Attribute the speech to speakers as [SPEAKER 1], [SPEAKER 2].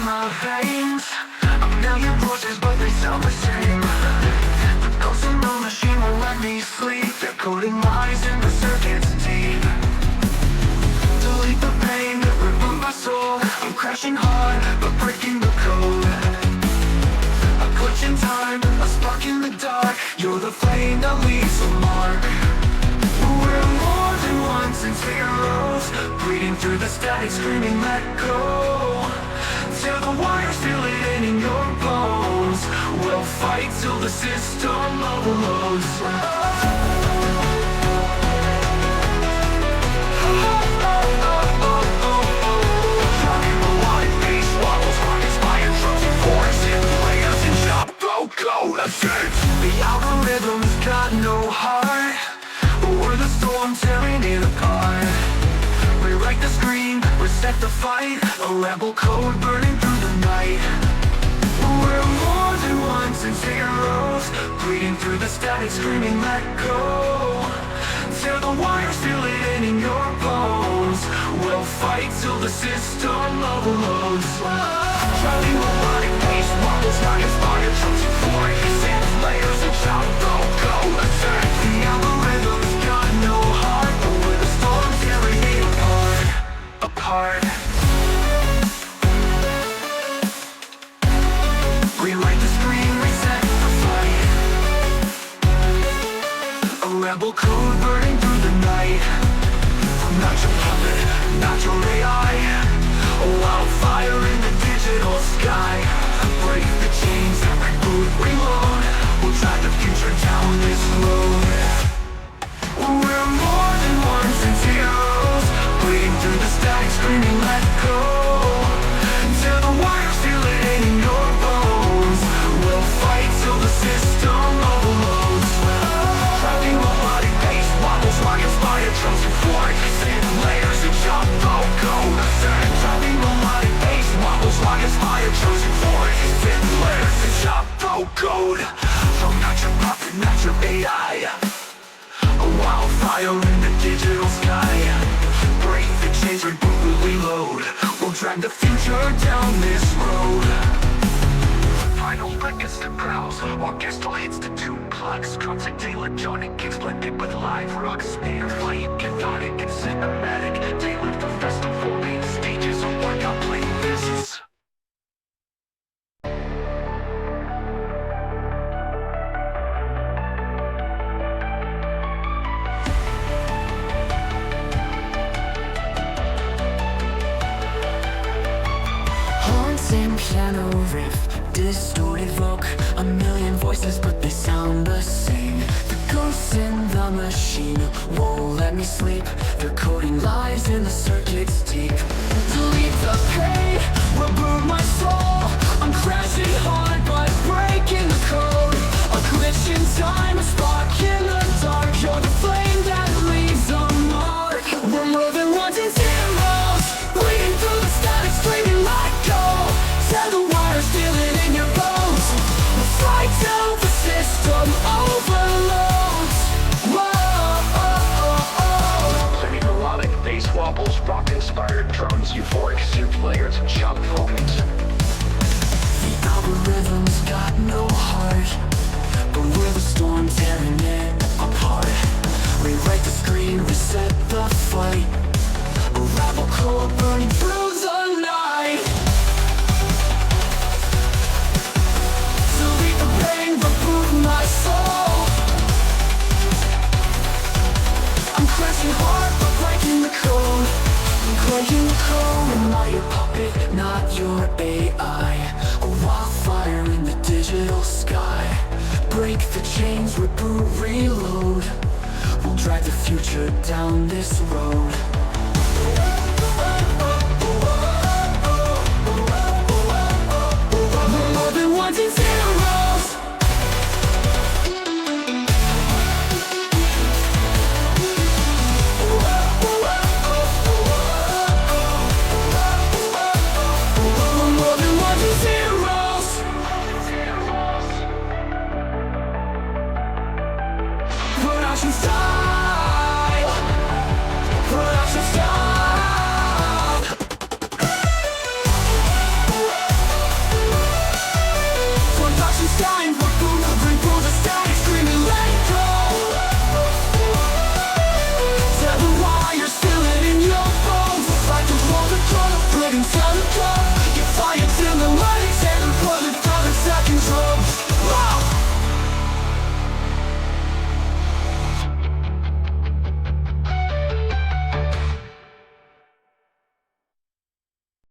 [SPEAKER 1] my veins. A million voices, but they sound the same. The ghosts in the machine won't let me sleep. They're coding lies in the circuits deep. Delete the pain, reboot my soul. I'm crashing hard, but breaking the code. A glitch in time, a spark in the dark. You're the flame that leaves a mark. We're more than ones and zeros, bleeding through the static, screaming let go. Tear the wires, feel it in your bones. We'll fight till the system overloads. The algorithm's got no heart. We're the storm tearing it apart. Rewrite the screen, reset the fight. A rebel code burning through the night. We're more than ones and zeros, bleeding through the static, screaming let go. Tear the wires, feel it in your bones. We'll fight till the system overloads. Driving robotic pace, models not inspired, chosen for synth layers and chop, go, attack. The algorithm's got no heart, but we're the storm tearing it apart. Rewrite the screen, reset the fight. A rebel code burning through the night. I'm not your puppet, not your AI. A wildfire in the digital sky. Break the chains, reboot, reload. We'll drive the future down this road. We're more than ones and zeros, bleeding through the static, screaming let go. Tear the wires, feel it in your bones. We'll fight till the system overloads. Driving robotic pace, models rock inspired, chosen for synth layers and chop, go, attack. Driving robotic pace, models rock inspired, chosen for synth layers and chop, code. I'm not your puppet, not your AI. A wildfire in the digital sky. Break the chains, reboot, reload. We'll drag the future down this road. Final records to browse, orchestral hits to duplex. Drums like electronic kicks blended with live rock. Snare fight, cathartic and cinematic. Tailor the festival main stages of workout playlists.
[SPEAKER 2] Haunting piano riff, distorted vocal. A million voices but they sound the same. The ghosts in the machine won't let me sleep. They're coding lies in the circuits deep. Delete the pain, reboot my soul. I'm crashing hard but breaking the code. A glitch in time, a spark in the dark. You're the flame that leaves a mark. We're more than ones and zeros, bleeding through the static, screaming let go. Tear the wires, feel it in your bones. We'll fight till the system overloads. Whoa,
[SPEAKER 1] Semi melodic bass wobbles, rock inspired drums, euphoric synth layers and chop vocals.
[SPEAKER 2] the algorithm's got no heart, but we're the storm tearing it apart. Rewrite the screen, reset the fight. A rebel code burning through the night. Delete the pain, reboot my soul. I'm crashing hard but breaking the code. Breaking the code. I'm not your puppet, not your AI. A wildfire in the digital sky. Break the chains, reboot, reload. We'll drag the future down this road.